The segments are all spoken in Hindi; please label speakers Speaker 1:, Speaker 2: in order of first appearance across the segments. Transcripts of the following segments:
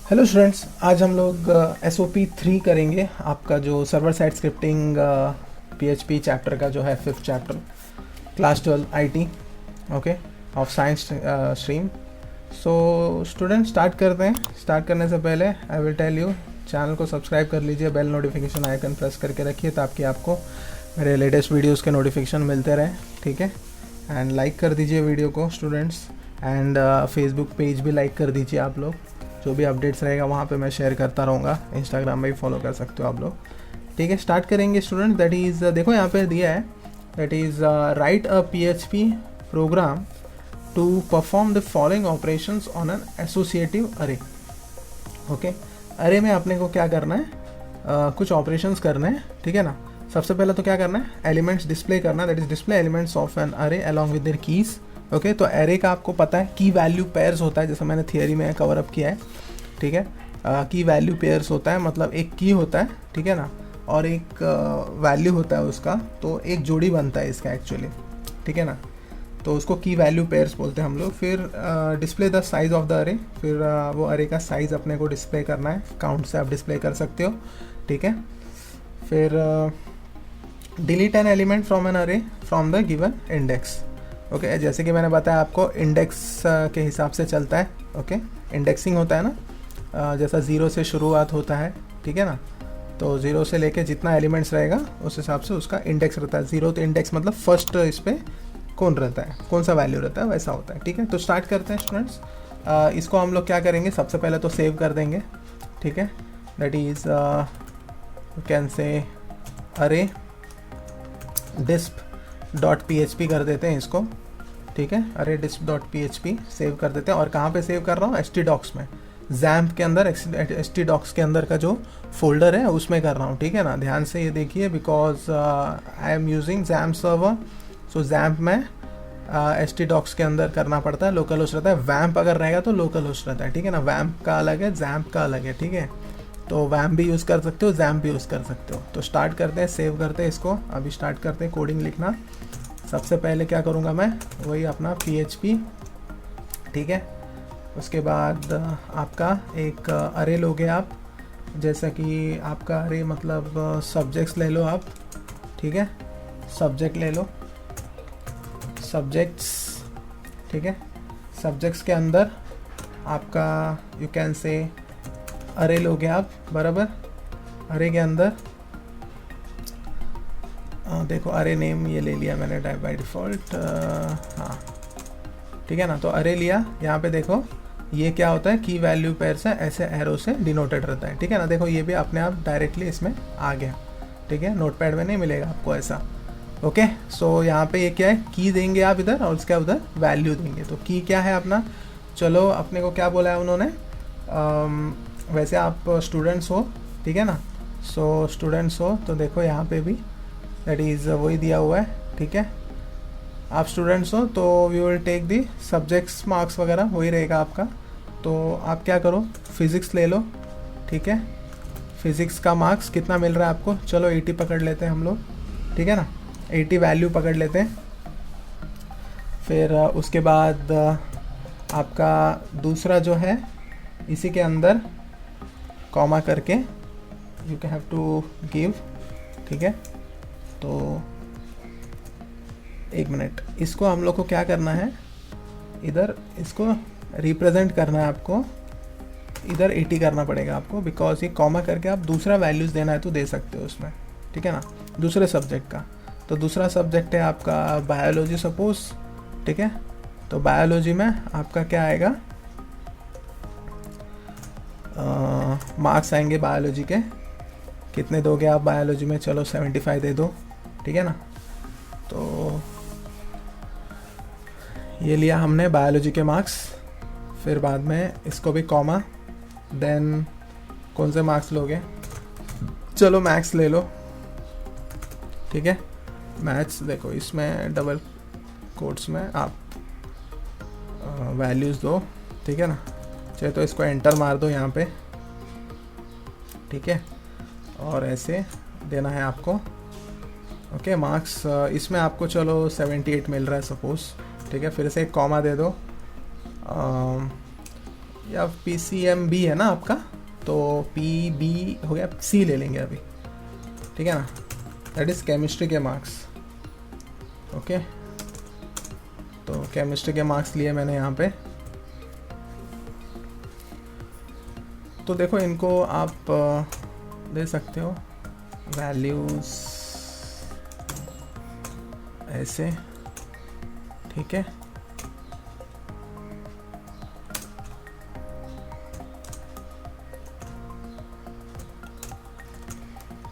Speaker 1: हेलो स्टूडेंट्स, आज हम लोग SOP 3 करेंगे। आपका जो server side scripting PHP chapter का जो है 5th chapter, class 12 IT okay of science stream. So student start करते हैं। स्टार्ट करने से पहले I will tell you, channel को सब्सक्राइब कर लीजिए, बेल नोटिफिकेशन आइकन प्रेस करके रखिए ताकि आपको मेरे लेटेस्ट वीडियोज़ के नोटिफिकेशन मिलते रहें, ठीक है। एंड लाइक कर दीजिए वीडियो को स्टूडेंट्स, एंड फेसबुक पेज भी लाइक कर दीजिए आप लोग। जो भी अपडेट्स रहेगा वहाँ पे मैं शेयर करता रहूँगा। इंस्टाग्राम में भी फॉलो कर सकते हो आप लोग, ठीक है। स्टार्ट करेंगे स्टूडेंट। दैट इज़ देखो यहाँ पे दिया है, that is write a PHP program to perform the following operations on an associative array. Okay, array में अपने को क्या करना है, कुछ ऑपरेशंस करने हैं, ठीक है ना। सबसे पहले तो क्या करना है, एलिमेंट्स डिस्प्ले करना है, that is display elements of an array along with their keys. Okay, तो एरे का आपको पता है की वैल्यू पेयर्स होता है, जैसे मैंने थियरी में कवर अप किया है, ठीक है। की वैल्यू पेयर्स होता है, मतलब एक की होता है, ठीक है ना, और एक वैल्यू होता है उसका, तो एक जोड़ी बनता है इसका एक्चुअली, ठीक है ना। तो उसको की वैल्यू पेयर्स बोलते हैं हम लोग। फिर display the size of the अरे, फिर वो अरे का साइज़ अपने को डिस्प्ले करना है, काउंट से आप डिस्प्ले कर सकते हो, ठीक है। फिर delete an element from an array from the given index. Okay, जैसे कि मैंने बताया आपको, इंडेक्स के हिसाब से चलता है। ओके, इंडेक्सिंग होता है ना, जैसा 0 से शुरुआत होता है, ठीक है ना। तो 0 से लेके जितना एलिमेंट्स रहेगा उस हिसाब से उसका इंडेक्स रहता है। 0 तो इंडेक्स मतलब फर्स्ट इस पर कौन रहता है, कौन सा वैल्यू रहता है, वैसा होता है, ठीक है। तो स्टार्ट करते हैं स्टूडेंट्स। इसको हम लोग क्या करेंगे, सबसे पहले तो सेव कर देंगे, ठीक है। दैट इज़ यू कैन से अरे disp.php कर देते हैं इसको, ठीक है। अरे disp.php सेव कर देते हैं। और कहाँ पे सेव कर रहा हूँ, htdocs में, XAMPP के अंदर, htdocs के अंदर का जो फोल्डर है उसमें कर रहा हूँ, ठीक है ना। ध्यान से ये देखिए, because I am using XAMPP server, so XAMPP में htdocs के अंदर करना पड़ता है, लोकल होस्ट रहता है। वैम्प अगर रहेगा तो लोकल होस्ट रहता है, ठीक है ना। वैम्प का अलग है, XAMPP का अलग है, ठीक है। तो वैम्प भी यूज़ कर सकते हो, XAMPP भी यूज़ कर सकते हो। तो स्टार्ट करते हैं, सेव करते हैं इसको। अभी स्टार्ट करते हैं कोडिंग लिखना। सबसे पहले क्या करूँगा मैं, वही अपना PHP, ठीक है। उसके बाद आपका एक अरे लोगे आप, जैसा कि आपका अरे मतलब सब्जेक्ट्स ले लो आप, ठीक है। सब्जेक्ट ले लो, सब्जेक्ट्स, ठीक है। सब्जेक्ट्स के अंदर आपका यू कैन से अरे लोगे आप, बराबर। अरे के अंदर देखो, अरे नेम ये ले लिया मैंने बाय डिफ़ॉल्ट, हाँ, ठीक है ना। तो अरे लिया, यहाँ पे देखो ये क्या होता है, की वैल्यू पेयर से ऐसे एरो से डिनोटेड रहता है, ठीक है ना। देखो ये भी अपने आप डायरेक्टली इसमें आ गया, ठीक है। नोटपैड में नहीं मिलेगा आपको ऐसा। ओके, सो यहाँ पे ये क्या है, की देंगे आप इधर, और उसके उधर वैल्यू देंगे। तो की क्या है अपना, चलो अपने को क्या बोला है उन्होंने, वैसे आप स्टूडेंट्स हो, ठीक है ना। सो स्टूडेंट्स हो तो देखो यहाँ पे भी दैट इज़ वही दिया हुआ है, ठीक है। आप स्टूडेंट्स हो तो we will take the subjects marks वगैरह वही रहेगा आपका। तो आप क्या करो, फिज़िक्स ले लो, ठीक है। फिज़िक्स का मार्क्स कितना मिल रहा है आपको, चलो 80 पकड़ लेते हैं हम लोग, ठीक है ना। 80 वैल्यू पकड़ लेते हैं। फिर उसके बाद आपका दूसरा जो है, इसी के अंदर कॉमा करके you can have to give, ठीक है। तो एक मिनट, इसको हम लोग को क्या करना है, इधर इसको रिप्रेजेंट करना है आपको, इधर 80 करना पड़ेगा आपको, बिकॉज ये कॉमा करके आप दूसरा वैल्यूज़ देना है तो दे सकते हो उसमें, ठीक है ना, दूसरे सब्जेक्ट का। तो दूसरा सब्जेक्ट है आपका बायोलॉजी सपोज, ठीक है। तो बायोलॉजी में आपका क्या आएगा, मार्क्स आएंगे बायोलॉजी के, कितने दोगे आप बायोलॉजी में, चलो 75 दे दो, ठीक है ना। तो ये लिया हमने बायोलॉजी के मार्क्स। फिर बाद में इसको भी कॉमा, देन कौन से मार्क्स लोगे, चलो मैथ्स ले लो, ठीक है। मैथ्स देखो, इसमें डबल कोट्स में आप वैल्यूज़ दो, ठीक है ना। चाहे तो इसको एंटर मार दो यहाँ पे, ठीक है, और ऐसे देना है आपको। ओके, मार्क्स इसमें आपको चलो 78 मिल रहा है सपोज, ठीक है। फिर से एक कॉमा दे दो, या PCMB है ना आपका, तो PB हो गया, C ले लेंगे अभी, ठीक है ना, दैट इज़ केमिस्ट्री के मार्क्स। ओके, तो केमिस्ट्री के मार्क्स लिए मैंने यहाँ पे। तो देखो इनको आप दे सकते हो वैल्यूज़ ऐसे, ठीक है।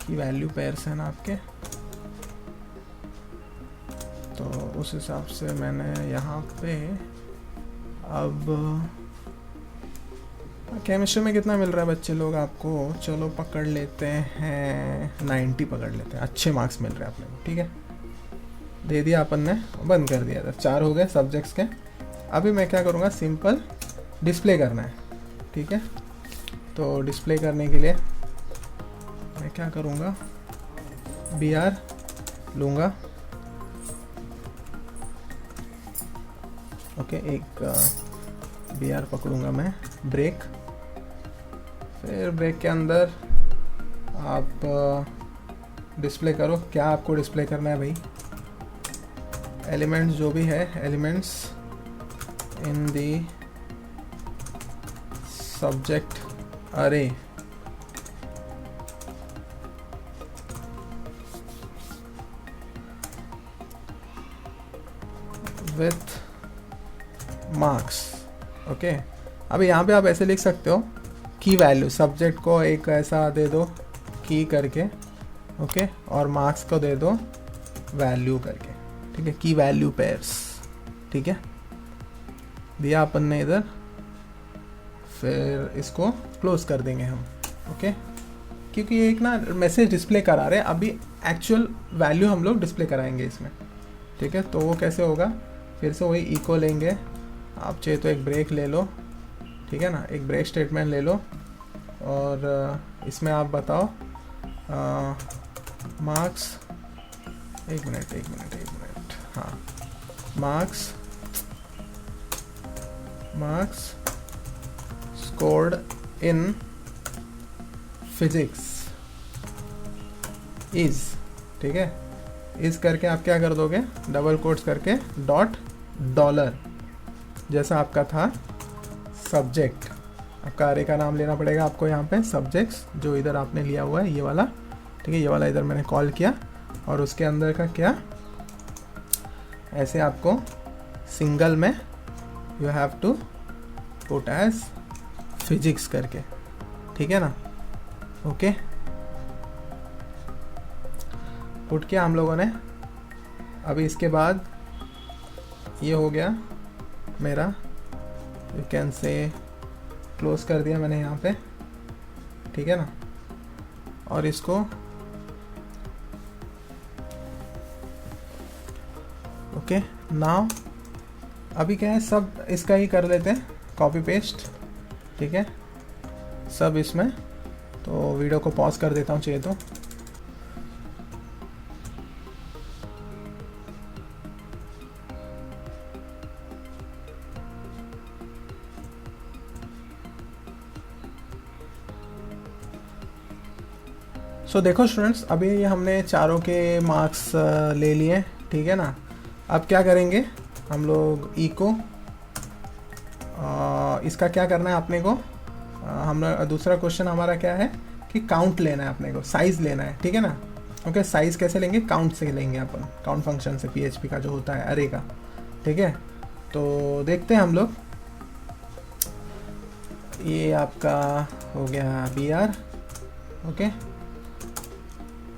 Speaker 1: की वैल्यू पेयर्स है ना आपके, तो उस हिसाब से मैंने यहाँ पे अब केमिस्ट्री में कितना मिल रहा है बच्चे लोग आपको, चलो पकड़ लेते हैं 90 पकड़ लेते हैं, अच्छे मार्क्स मिल रहे हैं अपने को, ठीक है। दे दिया अपन ने, बंद कर दिया था, 4 हो गए सब्जेक्ट्स के। अभी मैं क्या करूँगा, सिंपल डिस्प्ले करना है, ठीक है। तो डिस्प्ले करने के लिए मैं क्या करूँगा, BR लूँगा, ओके, एक BR पकड़ूँगा मैं, ब्रेक, फिर ब्रेक के अंदर आप डिस्प्ले करो, क्या आपको डिस्प्ले करना है भाई, एलिमेंट्स जो भी है, एलिमेंट्स इन द सब्जेक्ट अरे, विथ मार्क्स, ओके। अब यहाँ पे आप ऐसे लिख सकते हो, की वैल्यू, सब्जेक्ट को एक ऐसा दे दो की करके, ओके, और मार्क्स को दे दो वैल्यू करके, ठीक है, की वैल्यू पेयर्स, ठीक है, दिया अपन ने इधर। फिर इसको क्लोज कर देंगे हम, ओके, क्योंकि ये एक ना मैसेज डिस्प्ले करा रहे हैं, अभी एक्चुअल वैल्यू हम लोग डिस्प्ले कराएंगे इसमें, ठीक है। तो वो कैसे होगा, फिर से वही इको लेंगे, आप चाहे तो एक ब्रेक ले लो, ठीक है ना, एक ब्रेक स्टेटमेंट ले लो, और इसमें आप बताओ मार्क्स, एक मिनट, हाँ, marks scored in physics is, ठीक है, इज करके आप क्या कर दोगे, डबल कोट्स करके डॉट डॉलर, जैसा आपका था सब्जेक्ट, आपका अरे का नाम लेना पड़ेगा आपको यहाँ पे, सब्जेक्ट्स जो इधर आपने लिया हुआ है ये वाला, ठीक है, ये वाला इधर मैंने कॉल किया, और उसके अंदर का क्या, ऐसे आपको सिंगल में you have to put as physics करके, ठीक है ना, ओके। पुट किया हम लोगों ने। अभी इसके बाद ये हो गया मेरा, यू कैन से क्लोज कर दिया मैंने यहाँ पे, ठीक है ना, और इसको ओके। नाउ अभी क्या है, सब इसका ही कर लेते हैं कॉपी पेस्ट, ठीक है, सब इसमें। तो वीडियो को पॉज कर देता हूँ चाहिए तो। सो देखो स्टूडेंट्स, अभी ये हमने चारों के मार्क्स ले लिए, ठीक है ना। अब क्या करेंगे हम लोग, इको इसका क्या करना है अपने को, हम दूसरा क्वेश्चन हमारा क्या है कि काउंट लेना है अपने को, साइज़ लेना है, ठीक है ना। ओके, साइज़ कैसे लेंगे, काउंट से लेंगे अपन, काउंट फंक्शन से, PHP का जो होता है अरे का, ठीक है। तो देखते हैं हम लोग, ये आपका हो गया BR, ओके,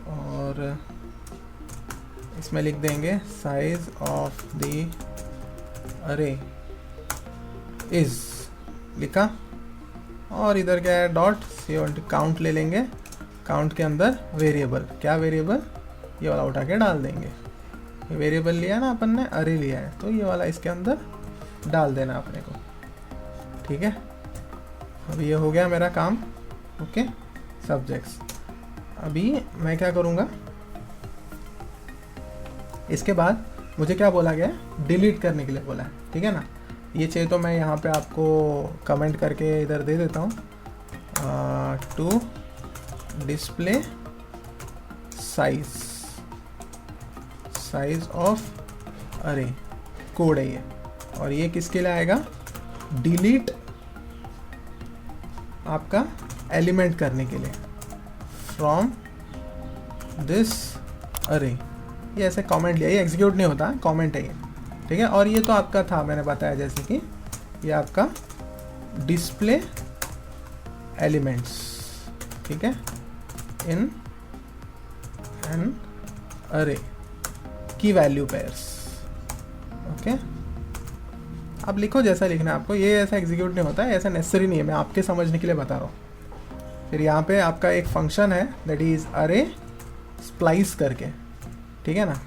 Speaker 1: और इसमें लिख देंगे साइज ऑफ द अरे इज, लिखा, और इधर क्या है डॉट C काउंट ले लेंगे, काउंट के अंदर वेरिएबल, क्या वेरिएबल, ये वाला उठा के डाल देंगे, ये वेरिएबल लिया ना अपन ने, अरे लिया है, तो ये वाला इसके अंदर डाल देना अपने को, ठीक है। अब ये हो गया मेरा काम, ओके, सब्जेक्ट्स। अभी मैं क्या करूँगा, इसके बाद मुझे क्या बोला गया है, डिलीट करने के लिए बोला है, ठीक है ना। ये चाहिए तो मैं यहाँ पे आपको कमेंट करके इधर दे देता हूँ, टू डिस्प्ले साइज ऑफ अरे कोड है ये, और ये किसके लिए आएगा, डिलीट आपका एलिमेंट करने के लिए फ्रॉम दिस अरे। ये ऐसे कमेंट लिया, ये एग्जीक्यूट नहीं होता, कमेंट है ये, ठीक है। और ये तो आपका था, मैंने बताया जैसे कि ये आपका डिस्प्ले एलिमेंट्स, ठीक है, इन एन अरे की वैल्यू पेयर्स, ओके। आप लिखो जैसा लिखना है आपको, ये ऐसा एग्जीक्यूट नहीं होता है, ऐसा नेसेसरी नहीं है, मैं आपके समझने के लिए बता रहा हूँ। फिर यहाँ पे आपका एक फंक्शन है दैट इज़ अरे स्प्लाइस करके, ठीक है ना,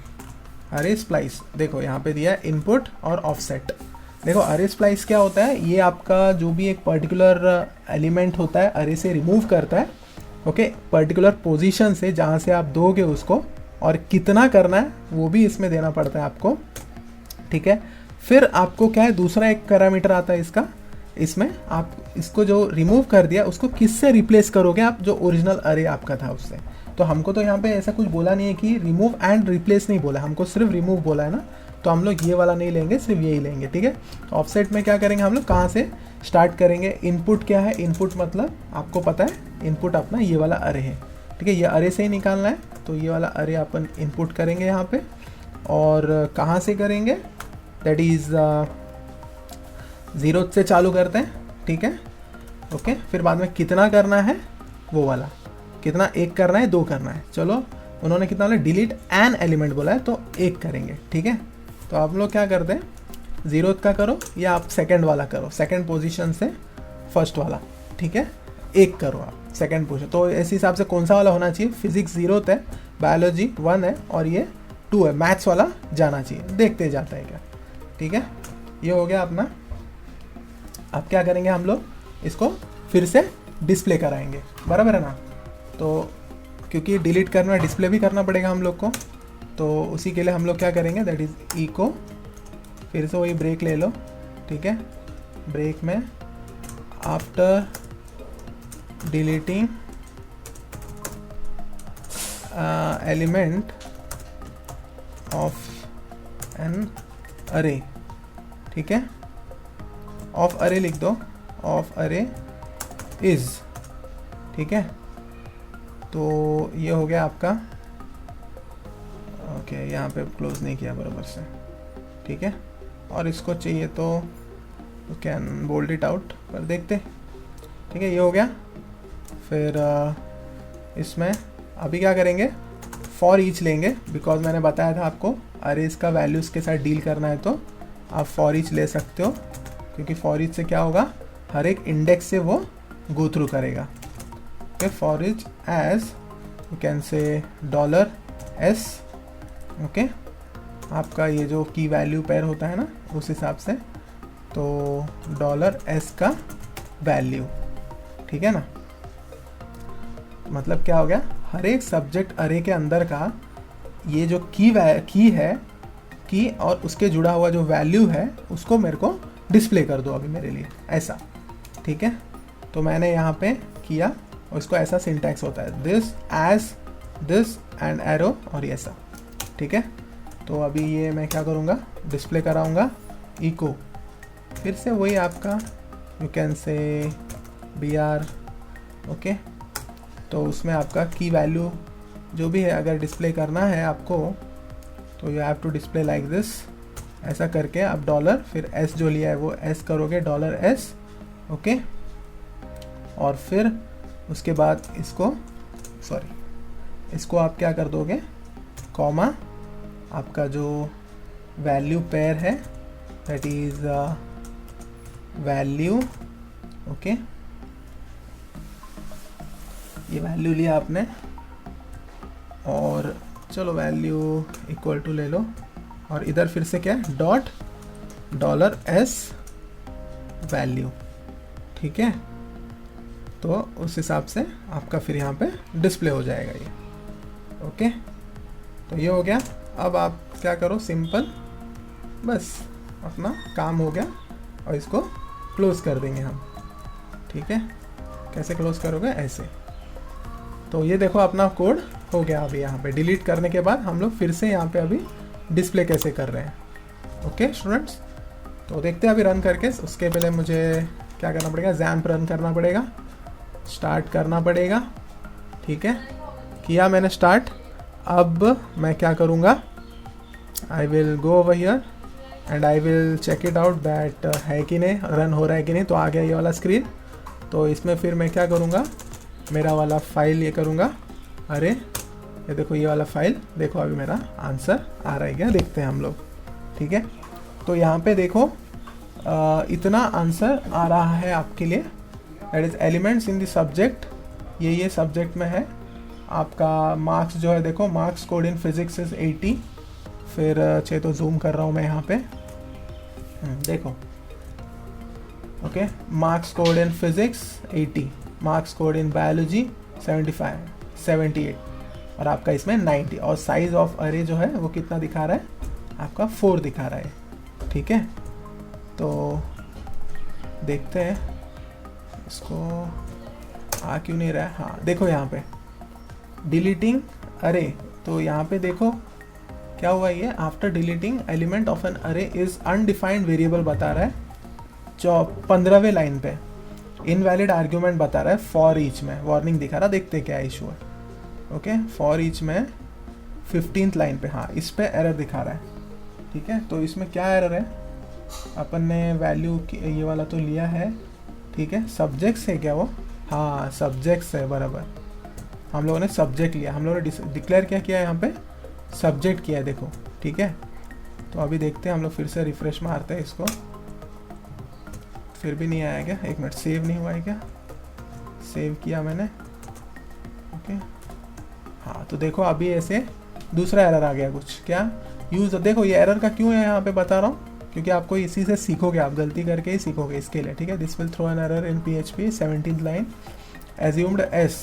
Speaker 1: अरे स्प्लाइस। देखो यहाँ पे दिया है इनपुट और ऑफसेट। देखो अरे स्प्लाइस क्या होता है, ये आपका जो भी एक पर्टिकुलर एलिमेंट होता है अरे से रिमूव करता है, ओके, पर्टिकुलर पोजीशन से जहाँ से आप दोगे उसको, और कितना करना है वो भी इसमें देना पड़ता है आपको, ठीक है। फिर आपको क्या है, दूसरा एक पैरामीटर आता है इसका, इसमें आप इसको जो रिमूव कर दिया उसको किससे रिप्लेस करोगे आप, जो ओरिजिनल अरे आपका था उससे। तो हमको तो यहाँ पे ऐसा कुछ बोला नहीं है कि रिमूव एंड रिप्लेस नहीं बोला, हमको सिर्फ रिमूव बोला है ना, तो हम लोग ये वाला नहीं लेंगे, सिर्फ यही लेंगे, ठीक है। तो ऑफसेट में क्या करेंगे हम लोग, कहाँ से स्टार्ट करेंगे, इनपुट क्या है, इनपुट मतलब आपको पता है इनपुट अपना ये वाला अरे है, ठीक है, ये अरे से ही निकालना है, तो ये वाला अरे अपन इनपुट करेंगे यहाँ पे। और कहाँ से करेंगे, दैट इज़ 0 से चालू करते हैं, ठीक है, ओके। फिर बाद में कितना करना है वो वाला, कितना, 1 करना है 2 करना है, चलो उन्होंने कितना बोला, डिलीट एन एलिमेंट बोला है तो 1 करेंगे, ठीक है। तो आप लोग क्या करते हैं, 0 का करो या आप सेकंड वाला करो, सेकंड पोजीशन से फर्स्ट वाला, ठीक है, 1 करो आप सेकंड पोजीशन। तो इस हिसाब से कौन सा वाला होना चाहिए, फिजिक्स 0 है, बायोलॉजी 1 है और ये 2 है, मैथ्स वाला जाना चाहिए, देखते जाता है क्या, ठीक है। ये हो गया अपना। अब क्या करेंगे हम लोग, इसको फिर से डिस्प्ले कराएंगे, बराबर है ना। तो क्योंकि डिलीट करना डिस्प्ले भी करना पड़ेगा हम लोग को, तो उसी के लिए हम लोग क्या करेंगे, दैट इज़ इको, फिर से वही ब्रेक ले लो, ठीक है, ब्रेक में after deleting element of an array, ठीक है, ऑफ अरे लिख दो, ऑफ अरे इज, ठीक है। तो ये हो गया आपका, ओके, यहाँ पे क्लोज नहीं किया बराबर से, ठीक है। और इसको चाहिए तो कैन बोल्ड इट आउट पर देखते, ठीक है, ये हो गया। फिर इसमें अभी क्या करेंगे, फॉर ईच लेंगे, बिकॉज मैंने बताया था आपको अरेज का वैल्यूज़ के साथ डील करना है, तो आप फॉर ईच ले सकते हो, क्योंकि फॉर ईच से क्या होगा, हर एक इंडेक्स से वो गो थ्रू करेगा, okay. For each as you can say $s, okay, आपका ये जो की वैल्यू पेयर होता है ना उस हिसाब से, तो $s का वैल्यू, ठीक है ना। मतलब क्या हो गया, हर एक सब्जेक्ट अरे के अंदर का ये जो की है, की और उसके जुड़ा हुआ जो वैल्यू है उसको मेरे को डिस्प्ले कर दो अभी मेरे लिए, ऐसा, ठीक है। तो मैंने यहाँ पे किया, और इसको ऐसा सिंटैक्स होता है, this as this and arrow, और ये ऐसा, ठीक है। तो अभी ये मैं क्या करूँगा, डिस्प्ले कराऊँगा इको, फिर से वही आपका यू कैन से br, ओके। तो उसमें आपका की वैल्यू जो भी है अगर डिस्प्ले करना है आपको, तो you have to display like this, ऐसा करके आप डॉलर, फिर एस जो लिया है वो एस करोगे, $s, ओके। और फिर उसके बाद इसको आप क्या कर दोगे, कॉमा, आपका जो वैल्यू पेयर है दैट इज वैल्यू, ओके, ये वैल्यू लिया आपने, और चलो वैल्यू इक्वल टू ले लो, और इधर फिर से क्या है, $s वैल्यू, ठीक है। तो उस हिसाब से आपका फिर यहाँ पे डिस्प्ले हो जाएगा ये, ओके। तो ये हो गया। अब आप क्या करो, सिंपल, बस अपना काम हो गया, और इसको क्लोज कर देंगे हम, ठीक है। कैसे क्लोज करोगे, ऐसे। तो ये देखो अपना कोड हो गया। अभी यहाँ पे डिलीट करने के बाद हम लोग फिर से यहाँ पे अभी डिस्प्ले कैसे कर रहे हैं। ओके स्टूडेंट्स, तो देखते हैं अभी रन करके। उसके पहले मुझे क्या करना पड़ेगा, जैम्प रन करना पड़ेगा, स्टार्ट करना पड़ेगा, ठीक है। किया मैंने स्टार्ट। अब मैं क्या करूँगा, I will go over here and I will check it out that है कि नहीं, रन हो रहा है कि नहीं। तो आ गया ये वाला स्क्रीन। तो इसमें फिर मैं क्या करूँगा, मेरा वाला फाइल ये करूँगा। अरे ये देखो ये वाला फाइल, देखो अभी मेरा आंसर आ रहा है क्या, देखते हैं हम लोग, ठीक है। तो यहाँ पे देखो इतना आंसर आ रहा है आपके लिए। That is elements in the subject, ये सब्जेक्ट में है। आपका मार्क्स जो है, देखो marks code in physics is 80। फिर तो जूम कर रहा हूँ मैं यहाँ पे, देखो okay, marks code in physics 80, marks code in biology 75, 78 और आपका इसमें 90। और साइज ऑफ अरे जो है वो कितना दिखा रहा है, आपका 4 दिखा रहा है, ठीक है। तो देखते हैं इसको, आ क्यों नहीं रहा है। हाँ देखो यहाँ पे डिलीटिंग अरे, तो यहाँ पे देखो क्या हुआ, ये after deleting element of an array is undefined variable बता रहा है। जो 15वें लाइन पे इनवैलिड आर्ग्यूमेंट बता रहा है, फॉर ईच में वार्निंग दिखा रहा, देखते हैं क्या इशू है। ओके, फॉर ईच में 15th लाइन पे, हाँ इस पे एरर दिखा रहा है, ठीक है। तो इसमें क्या एरर है, अपन ने वैल्यू ये वाला तो लिया है, ठीक है। सब्जेक्ट्स है क्या वो, हाँ सब्जेक्ट्स है, बराबर। हम लोगों ने सब्जेक्ट लिया, हम लोगों ने डिक्लेयर क्या किया यहाँ पे, सब्जेक्ट किया है, देखो ठीक है। तो अभी देखते हैं हम लोग, फिर से रिफ्रेश मारते हैं इसको, फिर भी नहीं आया क्या, एक मिनट, सेव नहीं हुआ है क्या, सेव किया मैंने, ओके हाँ। तो देखो अभी ऐसे दूसरा एरर आ गया कुछ, क्या यूज़, देखो ये एरर का क्यों है यहाँ पे बता रहा हूँ, क्योंकि आपको इसी से सीखोगे, आप गलती करके ही सीखोगे इसके लिए, ठीक है। This will throw an error in PHP 17th line, assumed S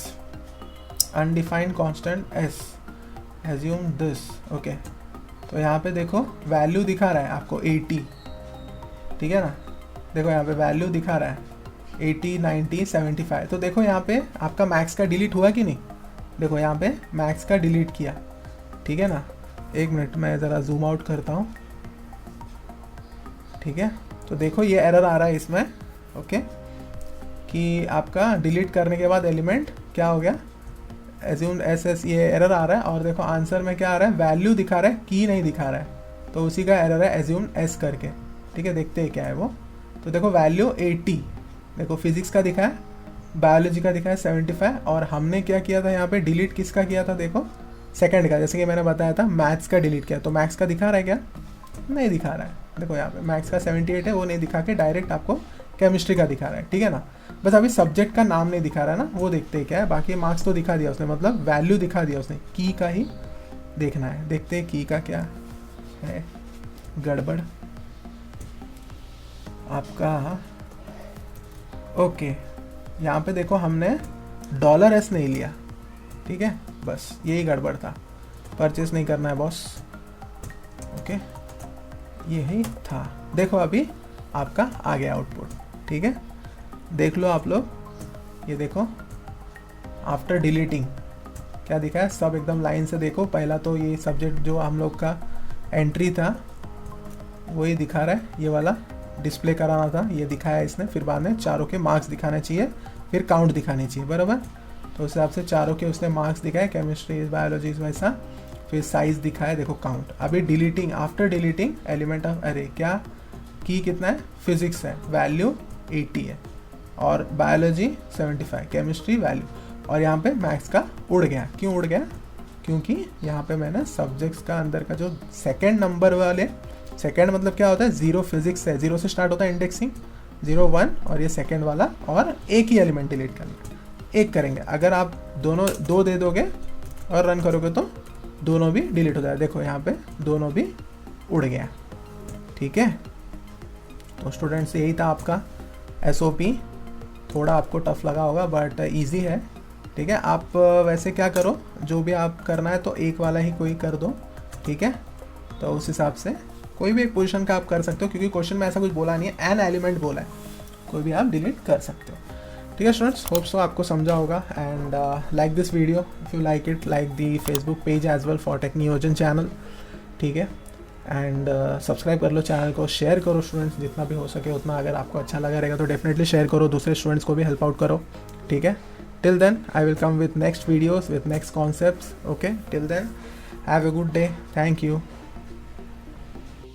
Speaker 1: undefined constant S, assume this, okay. तो यहाँ पे देखो वैल्यू दिखा रहा है आपको 80, ठीक है ना। देखो यहाँ पे वैल्यू दिखा रहा है 80, 90, 75। तो देखो यहाँ पे आपका मैक्स का डिलीट हुआ कि नहीं, देखो यहाँ पे मैक्स का डिलीट किया, ठीक है ना। एक मिनट मैं ज़रा जूम आउट करता हूँ, ठीक है। तो देखो ये एरर आ रहा है इसमें, ओके, कि आपका डिलीट करने के बाद एलिमेंट क्या हो गया, एज्यूम एस, ये एरर आ रहा है। और देखो आंसर में क्या आ रहा है, वैल्यू दिखा रहा है, की नहीं दिखा रहा है, तो उसी का एरर है, एज्यूम एस करके, ठीक है। देखते हैं क्या है वो। तो देखो वैल्यू 80, देखो फिजिक्स का दिखा है, बायोलॉजी का दिखा है 75, और हमने क्या किया था यहाँ पे, डिलीट किसका किया था, देखो सेकंड का, जैसे कि मैंने बताया था मैथ्स का डिलीट किया। तो मैथ्स का दिखा रहा है क्या, नहीं दिखा रहा है, देखो यहाँ पे मैथ्स का 78 है, वो नहीं दिखा के डायरेक्ट आपको केमिस्ट्री का दिखा रहा है, ठीक है ना। बस अभी सब्जेक्ट का नाम नहीं दिखा रहा है ना, वो देखते हैं क्या है। बाकी मार्क्स तो दिखा दिया उसने, मतलब वैल्यू दिखा दिया उसने, की का ही देखना है। देखते हैं की का क्या है गड़बड़ आपका। ओके, यहाँ पे देखो हमने $S नहीं लिया, ठीक है, बस यही गड़बड़ था, परचेस नहीं करना है बॉस, ओके यही था। देखो अभी आपका आ गया आउटपुट, ठीक है, देख लो आप लोग, ये देखो आफ्टर डिलीटिंग क्या दिखा है, सब एकदम लाइन से देखो। पहला तो ये सब्जेक्ट जो हम लोग का एंट्री था वही दिखा रहा है, ये वाला डिस्प्ले कराना था, ये दिखाया इसने। फिर बाद में चारों के मार्क्स दिखाने चाहिए, फिर काउंट दिखानी चाहिए, बराबर। तो उस हिसाब से चारों के उसने मार्क्स दिखाए, केमिस्ट्री बायोलॉजी वैसा, फिर साइज दिखाया, देखो काउंट। अभी deleting, after deleting element of अरे, क्या की कितना है, फिजिक्स है, वैल्यू 80 है, और बायोलॉजी 75, केमिस्ट्री वैल्यू, और यहाँ पे मैथ्स का उड़ गया। क्यों उड़ गया, क्योंकि यहाँ पे मैंने सब्जेक्ट्स का अंदर का जो सेकेंड नंबर वाले, सेकेंड मतलब क्या होता है, 0 फिजिक्स है, 0 से स्टार्ट होता है इंडेक्सिंग, 0, 1, और ये सेकेंड वाला, और एक ही एलिमेंट डिलीट करना, एक करेंगे। अगर आप दोनों 2 दे दोगे और रन करोगे तो दोनों भी डिलीट हो जाए। देखो यहाँ पे दोनों भी उड़ गया, ठीक है। तो स्टूडेंट्स यही था आपका SOP, थोड़ा आपको टफ लगा होगा बट इजी है, ठीक है। आप वैसे क्या करो, जो भी आप करना है तो एक वाला ही कोई कर दो, ठीक है। तो उस हिसाब से कोई भी एक पोजीशन का आप कर सकते हो, क्योंकि क्वेश्चन में ऐसा कुछ बोला नहीं है, एन एलिमेंट बोला है, कोई भी आप डिलीट कर सकते हो। ठीक है स्टूडेंट्स, होप सो आपको समझा होगा। And like this video if you like it, like the Facebook page as well for tech Niyojan channel. ठीक है, एंड सब्सक्राइब कर लो चैनल को, शेयर करो स्टूडेंट्स जितना भी हो सके उतना, अगर आपको अच्छा लगा रहेगा तो डेफिनेटली शेयर करो, दूसरे स्टूडेंट्स को भी हेल्प आउट करो। ठीक है, till then I will come with next videos with next concepts. Okay, till then have a good day, thank you.